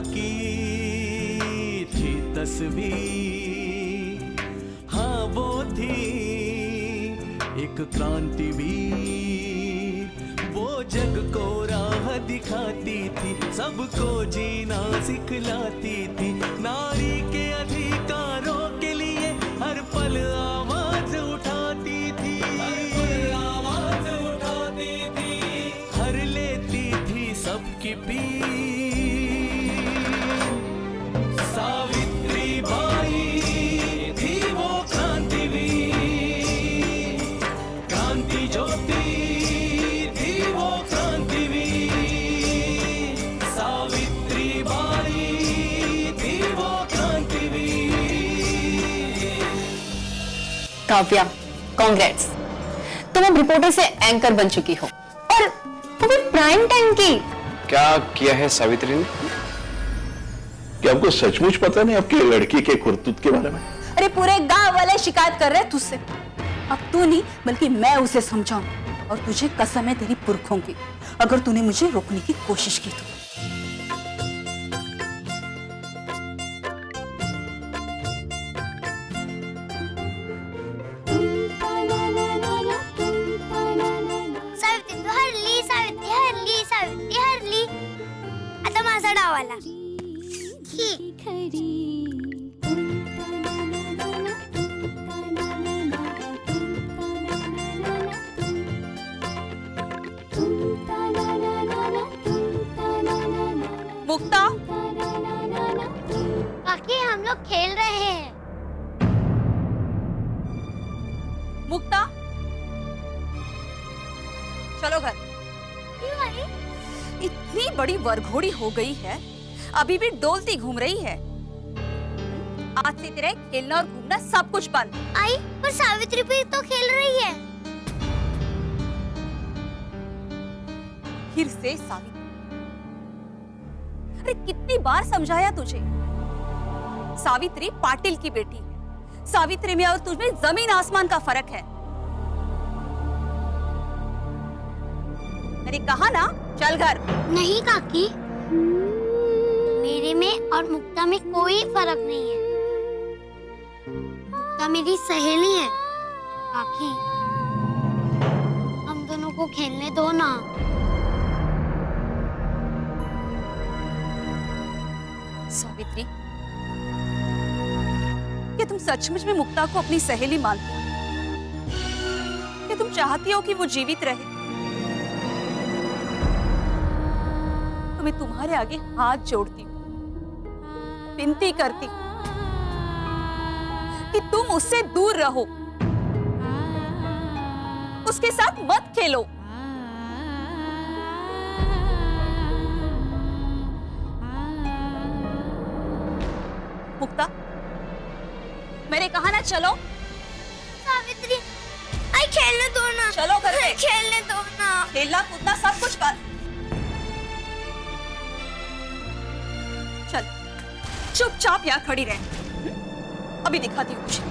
की थी तस्वीर, हाँ वो थी एक क्रांतिवीर। वो जग को राह दिखाती थी, सबको जीना सिखलाती थी। नारी के अधिकारों के लिए हर पल आवाज उठाती थी, आवाज उठाती थी। हर लेती थी सबकी पीर। सावित्री बाई थी वो क्रांतिवीर, क्रांति ज्योति थी वो क्रांतिवीर। सावित्री बाई थी वो क्रांतिवीर। काव्या, कांग्रेट्स, तुम अब रिपोर्टर से एंकर बन चुकी हो, और वो भी प्राइम टाइम की। क्या किया है सावित्री ने? क्या आपको सचमुच पता नहीं आपके लड़की के खुरतुत के बारे में? अरे पूरे गांव वाले शिकायत कर रहे हैं तुझसे। अब तू नहीं बल्कि मैं उसे समझाऊं, और तुझे कसम है तेरी पुरखों की, अगर तूने मुझे रोकने की कोशिश की तो। सावित्री तू हरली, सावित्री हरली, सावित्री हरली। आता माझा डाव आला. ही. मुक्ता, काकी हम लोग खेल रहे हैं. मुक्ता, चलो घर। क्यों आई? इतनी बड़ी वरघोड़ी हो गई है, अभी भी डोलती घूम रही है। आज से तेरे खेलना और घूमना सब कुछ बंद। आई पर सावित्री भी तो खेल रही है. फिर से सावित्री। अरे कितनी बार समझाया तुझे, सावित्री पाटिल की बेटी है। सावित्री में और तुझमें जमीन आसमान का फर्क है। मैंने कहा ना, चल घर। नहीं काकी, मेरे में और मुक्ता में कोई फर्क नहीं है. मुक्ता मेरी सहेली है. काकी हम दोनों को खेलने दो ना. सावित्री, क्या तुम सचमुच में मुक्ता को अपनी सहेली मानती हो? क्या तुम चाहती हो कि वो जीवित रहे? तो मैं तुम्हारे आगे हाथ जोड़ती हूँ, विनती करती हूँ कि तुम उससे दूर रहो, उसके साथ मत खेलो। मुक्ता, मैंने कहा ना चलो। सावित्री, आई खेलने दो ना. चलो घर पे। खेलने दो ना. खेलना कूदना सब कुछ बंद। चल चुपचाप यहाँ खड़ी रह, अभी दिखाती हूँ तुझे।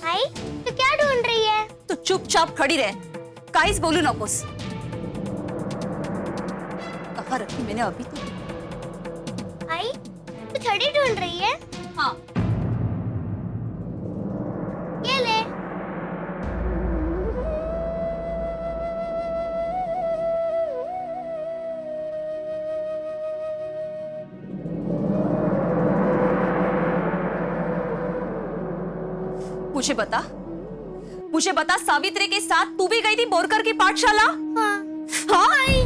आई तो क्या ढूंढ रही है? तो चुपचाप खड़ी रह, काइस बोलू नकोस। कहा रखी मैंने अभी तो। आई तो छड़ी ढूंढ रही है? हाँ, ये ले. मुझे बता, सावित्री के साथ तू भी गई थी बोरकर की पाठशाला? हाँ. हाँ? आई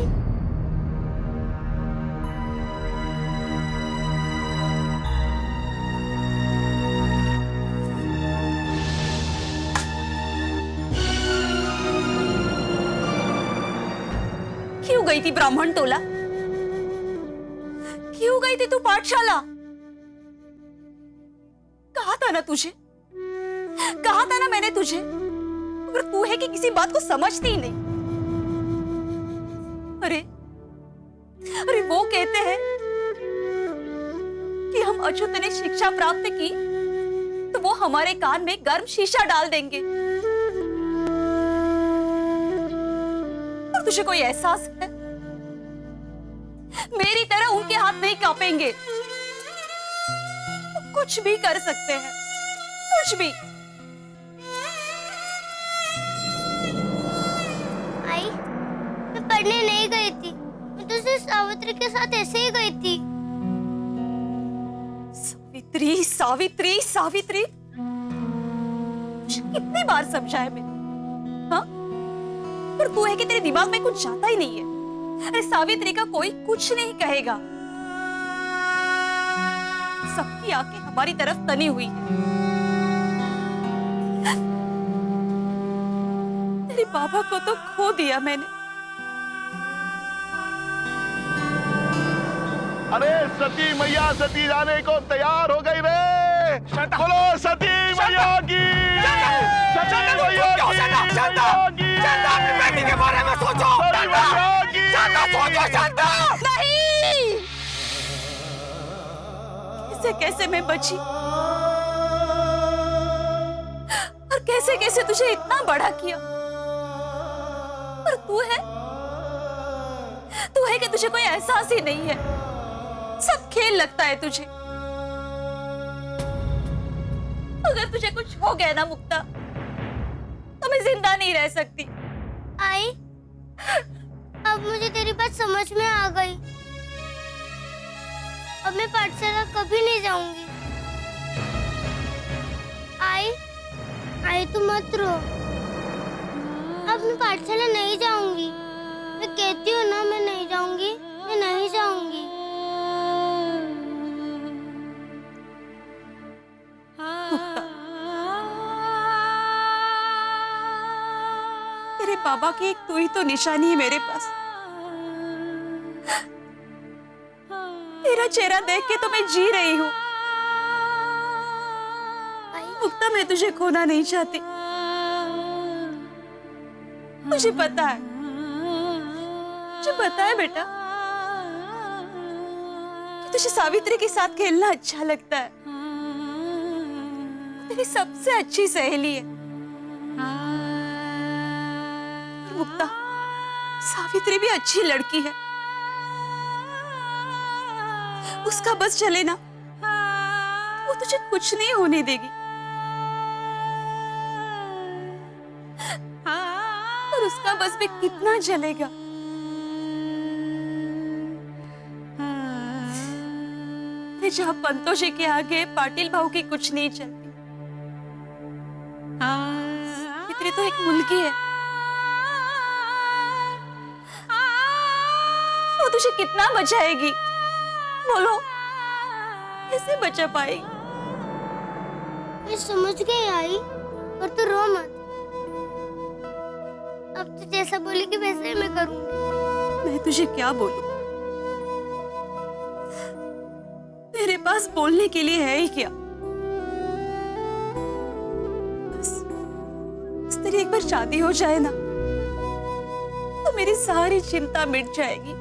क्यों गई थी ब्राह्मण टोला? क्यों गई थी तू पाठशाला? कहा था ना तुझे, कहा था ना मैंने तुझे, मगर तू है कि किसी बात को समझती ही नहीं। अरे अरे वो कहते हैं कि हम अछूत ने शिक्षा प्राप्त की तो वो हमारे कान में गर्म शीशा डाल देंगे। और तुझे कोई एहसास है? मेरी तरह उनके हाथ नहीं कांपेंगे। वो कुछ भी कर सकते हैं, कुछ भी। आई, मैं पढ़ने नहीं गई थी, मैं तो सिर्फ सावित्री के साथ ऐसे ही गई थी। सावित्री, सावित्री, सावित्री, मुझे कितनी बार समझाया मैंने, हाँ? पर तू है कि तेरे दिमाग में कुछ जाता ही नहीं है। अरे सावित्री का कोई कुछ नहीं कहेगा। सबकी आंखें हमारी तरफ तनी हुई है। तेरे बाबा को तो खो दिया मैंने। अरे सती मैया सती जाने को तैयार हो गई रे। बोलो सती मैया की। सती मैया की। अपनी बेटी के बारे में सोचो। नहीं, कैसे कैसे मैं बची और कैसे कैसे तुझे इतना बड़ा किया। पर तू है कि तुझे कोई एहसास ही नहीं है। सब खेल लगता है तुझे। अगर तुझे कुछ हो गया ना मुक्ता, तो मैं जिंदा नहीं रह सकती। आई, अब मुझे तेरी बात समझ में आ गई। अब मैं पाठशाला कभी नहीं जाऊंगी। आई तू मत रो। अब मैं पाठशाला नहीं जाऊंगी। मैं कहती हूँ ना, मैं नहीं जाऊंगी, मैं नहीं जाऊंगी। तेरे बाबा की एक तू ही तो निशानी है मेरे पास। तेरा चेहरा देख के तो मैं जी रही हूँ। मुक्ता, मैं तुझे खोना नहीं चाहती। मुझे पता है बेटा कि तुझे सावित्री के साथ खेलना अच्छा लगता है। तेरी सबसे अच्छी सहेली है। मुक्ता, सावित्री भी अच्छी लड़की है। उसका बस चले ना, वो तुझे कुछ नहीं होने देगी। और उसका बस भी कितना चलेगा। जहाँ पंतों जी के आगे पाटिल भाव की कुछ नहीं चलती। सावित्री तो एक मुल्की है। वो तुझे कितना बचाएगी? बोलो, कैसे बचा पाएगी? मैं समझ गई आई, और तू रो मत। अब तू जैसा बोलेगी वैसे ही मैं करूंगी। मैं तुझे क्या बोलूं? मेरे पास बोलने के लिए है ही क्या? बस तेरी एक बार शादी हो जाए ना, तो मेरी सारी चिंता मिट जाएगी।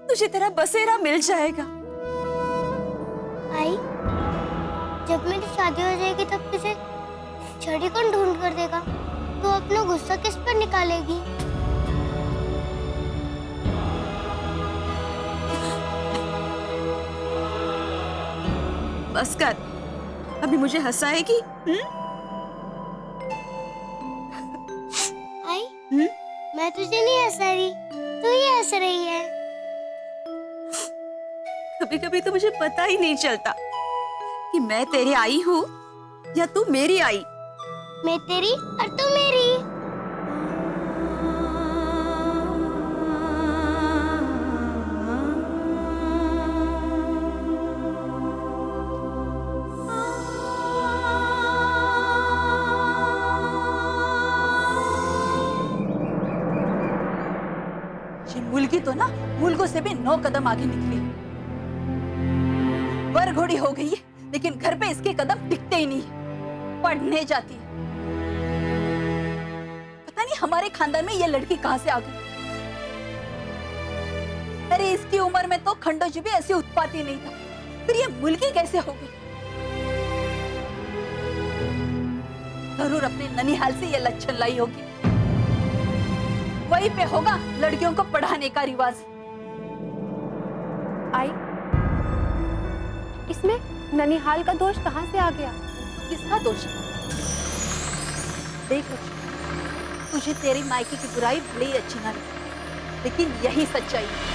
तुझे तेरा बसेरा मिल जाएगा। आई, जब मेरी शादी हो जाएगी तब तुझे छड़ी कौन ढूंढ कर देगा? तू अपना गुस्सा किस पर निकालेगी? बस कर, अभी मुझे हंसाएगी? आई, मैं तुझे नहीं हंसा रही, तू ही हंस रही है। कभी कभी तो मुझे पता ही नहीं चलता कि मैं तेरी आई हूँ या तू मेरी आई। मैं तेरी और तू मेरी। मुल्की तो ना मुल्कों से भी 9 कदम आगे निकली। वर घोड़ी हो गई है, लेकिन घर पे इसके कदम टिकते ही नहीं है। पढ़ने जाती है। पता नहीं हमारे खानदान में ये लड़की कहां से आ गई। अरे इसकी उम्र में तो खंडोजी भी ऐसी उत्पाती नहीं था, फिर ये मुल्की कैसे हो गई? जरूर अपने ननिहाल से ये लच्छन लाई होगी। वहीं पे होगा लड़कियों को पढ़ाने का रिवाज। आई, इसमें ननिहाल का दोष कहाँ से आ गया? तो किसका दोष है? देख लक्ष्मी, तुझे तेरी मायके की बुराई भले ही अच्छी ना लगे, लेकिन यही सच्चाई है।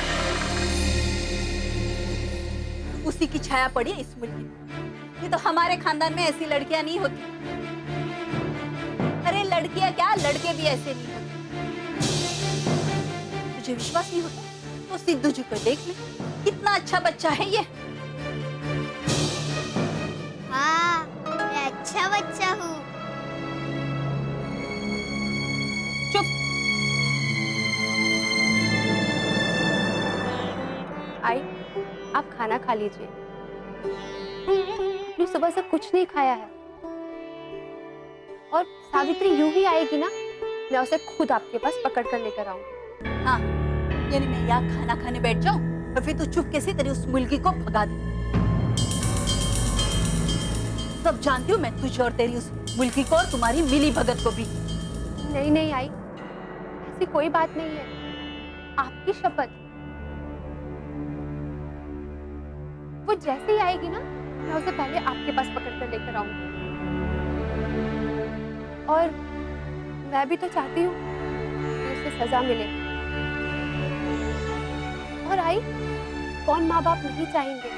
उसी की छाया पड़ी है इस मुल्क में। ये तो हमारे खानदान में ऐसी लड़कियां नहीं होती। अरे लड़कियां क्या, लड़के भी ऐसे नहीं होते। तुझे विश्वास नहीं होता तो सिद्धू जी को देख ले, कितना अच्छा बच्चा है ये। हाँ, मैं अच्छा बच्चा हूँ। चुप। आई, आप खाना खा लीजिए। आपने सुबह से कुछ नहीं खाया है। और सावित्री यूं ही आएगी ना, मैं उसे खुद आपके पास पकड़ कर लेकर आऊंगी। हाँ, यानी मैं यहाँ खाना खाने बैठ जाऊं और फिर तू चुपके से तेरी उस मुल्की को भगा दे। सब जानती हूँ मैं तुझे और तेरी उस मुल्की को और तुम्हारी मिली भगत को भी। नहीं नहीं आई, ऐसी कोई बात नहीं है। आपकी शपथ। वो जैसे ही आएगी ना, मैं उसे पहले आपके पास पकड़ कर लेकर आऊंगी। और मैं भी तो चाहती हूँ कि उसे सजा मिले। और आई, कौन माँ बाप नहीं चाहेंगे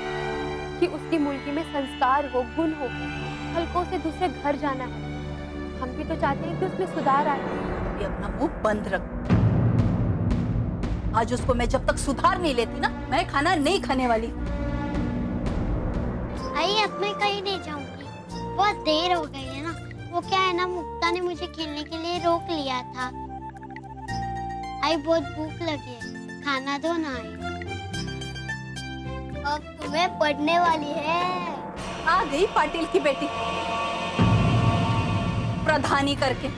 कि उसकी मुल्की में संस्कार हो, गुण हो, कल को उसे दूसरे घर जाना है। हम भी तो चाहते हैं कि उसमें सुधार आए। ये अपना मुंह बंद रख। आज उसको मैं जब तक सुधार नहीं लेती ना, मैं खाना नहीं खाने वाली। आई, अब मैं कहीं नहीं जाऊंगी, बहुत देर हो गई है ना। वो क्या है ना, मुक्ता ने मुझे खेलने के लिए रोक लिया था। आई, बहुत भूख लगी है, खाना दो ना। आई, अब तुम्हें पढ़ने वाली है। आ गई पाटिल की बेटी, प्रधानी करके।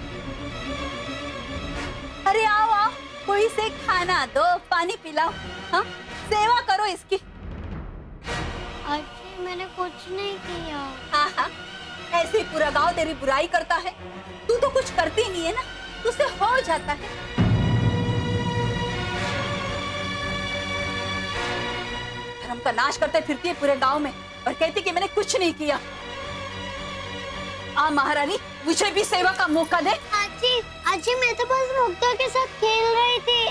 अरे आओ आओ, कोई से खाना दो, पानी पिलाओ, हाँ, सेवा करो इसकी। अच्छी, मैंने कुछ नहीं किया। हाँ हाँ, ऐसे ही पूरा गांव तेरी बुराई करता है। तू तो कुछ करती नहीं है ना, तुझसे हो जाता है। धर्म का नाश करते फिरती है पूरे गांव में और कहती कि मैंने कुछ नहीं किया। आ महारानी, मुझे भी सेवा का मौका दे। अच्छी, अच्छी, मैं तो बस मुक्ता के साथ खेल रही थी।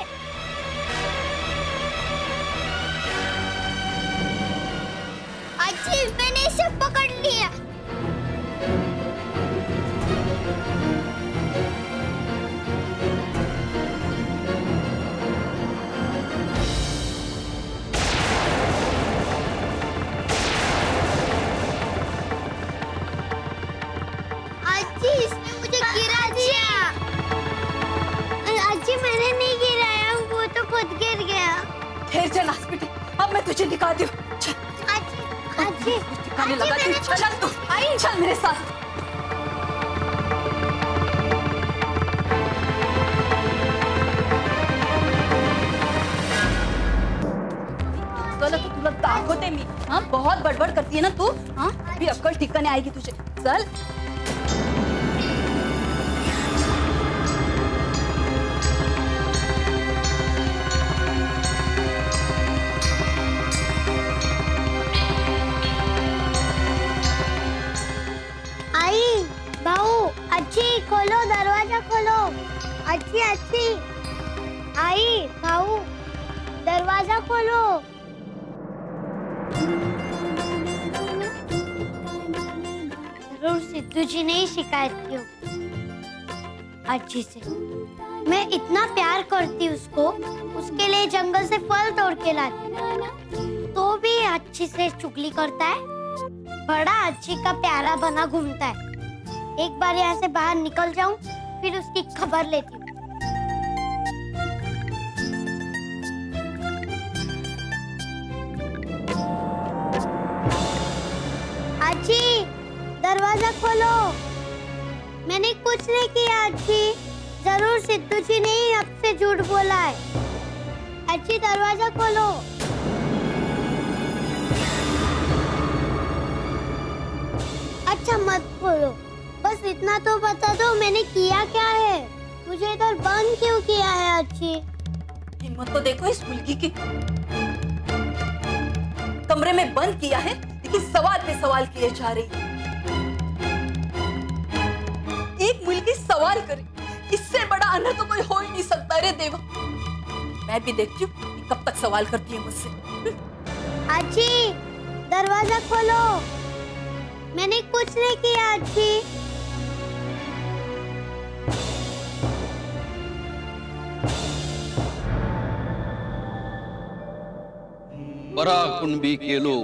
अच्छी, मैंने इसे पकड़ लिया। अच्छी, इसने मुझे गिरा दिया। अच्छी, मैंने नहीं गिराया, वो तो खुद गिर गया। फिर चल हॉस्पिटल, अब मैं तुझे दिखाती हूँ। चल, अच्छी, दिखाने लगा तू। चल तू, आई, चल मेरे साथ। तुला दाखवते मी। हाँ, बहुत बड़बड़ करती है ना तू। हाँ, भी अक्कल ठिकाने आएगी तुझे। चल। आई, बाऊ, अच्छी, खोलो, दरवाजा खोलो। अच्छी, अच्छी, आई, बाऊ, दरवाजा खोलो। जरूर सिद्धू जी ने ही शिकायत की होगी अच्छी से। मैं इतना प्यार करती उसको, उसके लिए जंगल से फल तोड़ के लाती, तो भी अच्छी से चुगली करता है। बड़ा अच्छी का प्यारा बना घूमता है। एक बार यहाँ से बाहर निकल जाऊं, फिर उसकी खबर लेती हूँ। अच्छी, दरवाजा खोलो। मैंने कुछ नहीं किया अच्छी, जरूर सिद्धू जी ने ही आपसे झूठ बोला है। आजी दरवाजा खोलो। अच्छा मत खोलो, बस इतना तो बता दो मैंने किया क्या है, मुझे इधर बंद क्यों किया है आजी? हिम्मत तो देखो इस मुल्की की। कमरे में बंद किया है लेकिन सवाल पे सवाल किए जा रही है। एक मुल्की सवाल करे, इससे बड़ा अनर तो कोई हो ही नहीं सकता रे देवा। मैं भी देखती हूँ कि कब तक सवाल करती है मुझसे। आजी दरवाजा खोलो, मैंने कुछ नहीं किया आजी। पराकुंभी केलो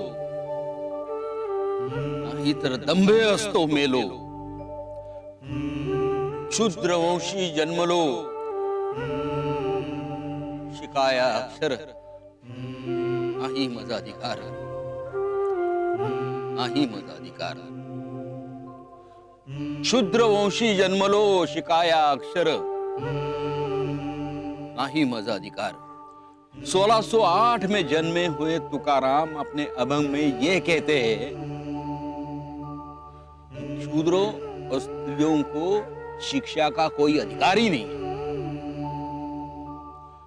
नाहीतर दंभे असतो मेलो, क्षुद्रवंशी जन्मलो शिकाया अक्षर नाही माझा अधिकार, नाही माझा अधिकार। क्षुद्रवंशी जन्मलो शिकाया अक्षर नाही माझा अधिकार। 1608 में जन्मे हुए तुकाराम अपने अभंग में ये कहते हैं, शूद्रों और स्त्रियों को शिक्षा का कोई अधिकार ही नहीं है।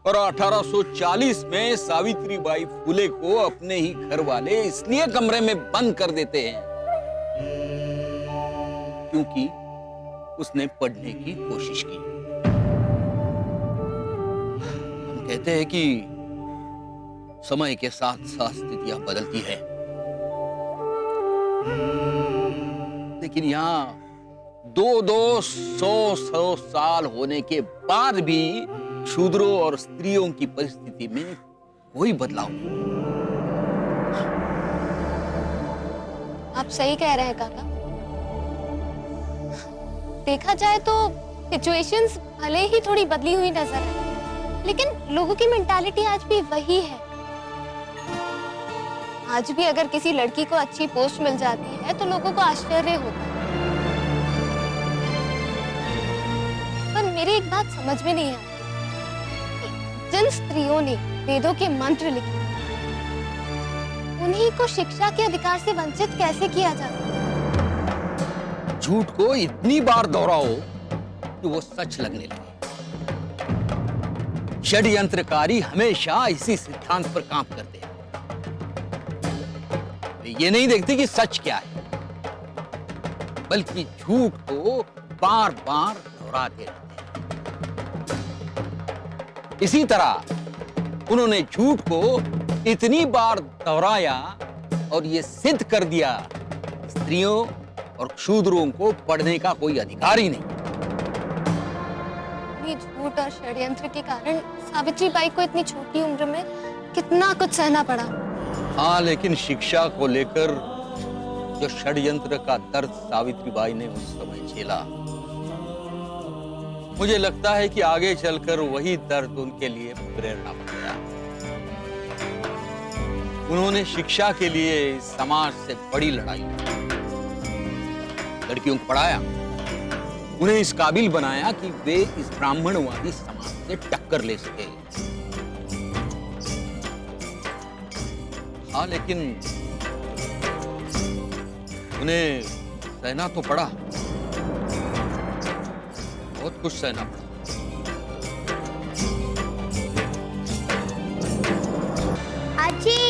और 1840 में सावित्रीबाई फुले को अपने ही घर वाले इसलिए कमरे में बंद कर देते हैं क्योंकि उसने पढ़ने की कोशिश की। हम कहते हैं कि समय के साथ साथ स्थितियां बदलती है, लेकिन यहाँ 200 साल होने के बाद भी शूद्रों और स्त्रियों की परिस्थिति में कोई बदलाव नहीं। आप सही कह रहे हैं काका। देखा जाए तो सिचुएशंस भले ही थोड़ी बदली हुई नजर आए, लेकिन लोगों की मेंटालिटी आज भी वही है। आज भी अगर किसी लड़की को अच्छी पोस्ट मिल जाती है तो लोगों को आश्चर्य होता है। पर मेरी एक बात समझ में नहीं आती, जिन स्त्रियों ने वेदों के मंत्र लिखे उन्हीं को शिक्षा के अधिकार से वंचित कैसे किया जा सकता? झूठ को इतनी बार दोहराओ कि वो सच लगने लगे। षड्यंत्रकारी हमेशा इसी सिद्धांत पर काम करते हैं। वे ये नहीं देखते कि सच क्या है, बल्कि झूठ को बार बार दोहराते रहते हैं। इसी तरह उन्होंने झूठ को इतनी बार दोहराया और ये सिद्ध कर दिया, स्त्रियों और शूद्रों को पढ़ने का कोई अधिकार ही नहीं। झूठ और षड्यंत्र के कारण सावित्रीबाई को इतनी छोटी उम्र में कितना कुछ सहना पड़ा। हाँ, लेकिन शिक्षा को लेकर जो षड्यंत्र का दर्द सावित्रीबाई ने उस समय झेला, मुझे लगता है कि आगे चलकर वही दर्द उनके लिए प्रेरणा बन गया। उन्होंने शिक्षा के लिए समाज से बड़ी लड़ाई लड़ी, लड़कियों को पढ़ाया, उन्हें इस काबिल बनाया कि वे इस ब्राह्मणवादी समाज से टक्कर ले सके। हाँ, लेकिन उन्हें सहना तो पड़ा, बहुत कुछ सहना पड़ा। आजी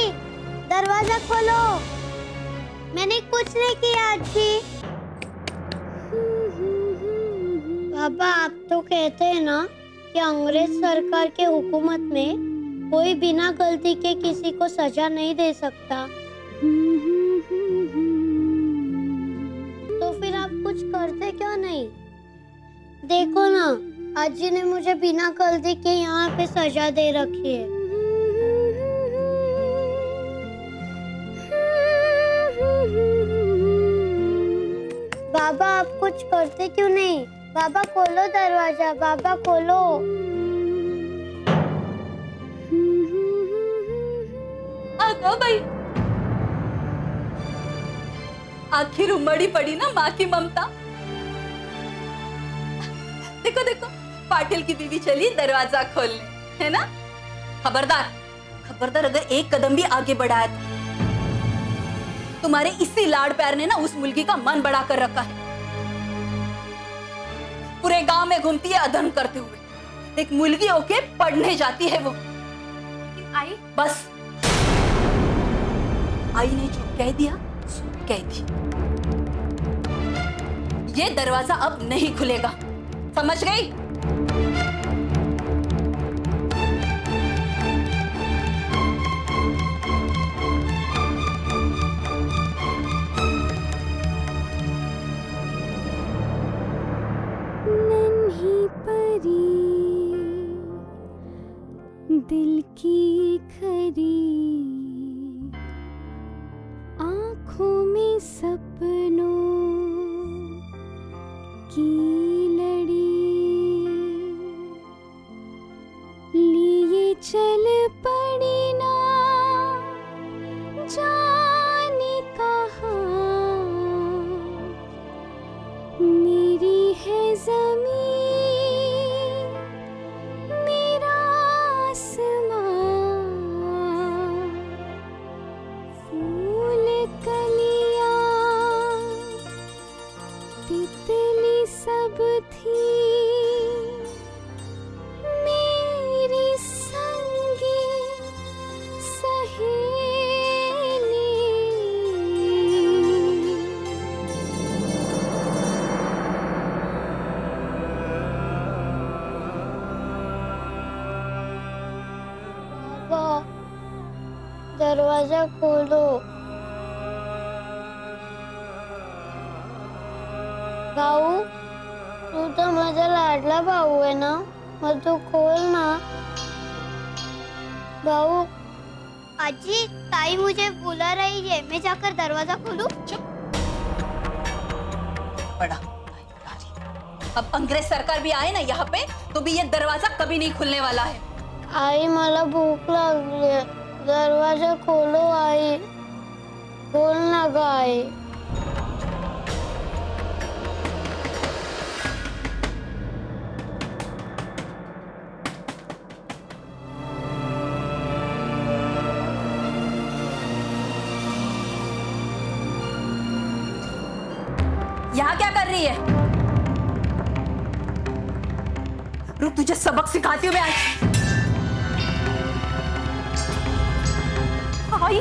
दरवाजा खोलो, मैंने कुछ नहीं किया आजी। पापा, आप तो कहते हैं ना कि अंग्रेज सरकार के हुकूमत में कोई बिना गलती के किसी को सजा नहीं दे सकता, तो फिर आप कुछ करते क्यों नहीं? देखो ना, आजी ने मुझे बिना गलती के यहाँ पे सजा दे रखी है। बाबा, आप कुछ करते क्यों नहीं? बाबा खोलो दरवाजा, बाबा खोलो। आगा भाई, आखिर उमड़ी पड़ी ना माँ की ममता। देखो देखो, पाटिल की बीवी चली दरवाजा खोलने, है ना? खबरदार, खबरदार, अगर एक कदम भी आगे बढ़ाया तो तुम्हारे इसी लाड़ प्यार ने ना उस मुलगी का मन बढ़ा कर रखा है। पूरे गांव में घूमती है अधर्म करते हुए, एक मुलगी होके पढ़ने जाती है वो। आई बस, आई ने जो कह दिया सो कह दी। ये दरवाजा अब नहीं खुलेगा, समझ गई? नन्ही परी दिल की खरी आँखों में सपनों की लड़ी लिए चल पड़ी ना जाने कहाँ मेरी है ज़मीन मेरा आसमां फूल कलियां तितली सब थी मेरी संगी सहेली। बाबा दरवाजा खोलो। भाऊ तू तो माझा लाडला भाऊ आहे ना, मग तू खोल ना। भाऊ आजी ताई मुझे बुला रही है, मैं जाकर दरवाजा खोलूं? बड़ा अब अंग्रेज सरकार भी आए ना यहाँ पे तो भी ये दरवाजा कभी नहीं खुलने वाला है। आई मला भूक लागली आहे, दरवाजा खोलो आई, खोल ना ग आई। यहाँ क्या कर रही है? रुक, तुझे सबक सिखाती हूँ मैं आज। आई,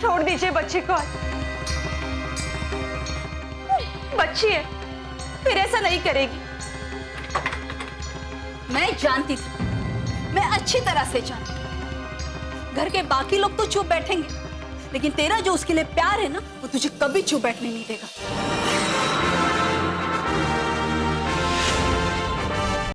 छोड़ दीजिए बच्चे को। बच्ची है, फिर ऐसा नहीं करेगी। मैं जानती थी, मैं अच्छी तरह से जानती। घर के बाकी लोग तो चुप बैठेंगे, लेकिन तेरा जो उसके लिए प्यार है ना, वो तुझे कभी चुप बैठने नहीं देगा।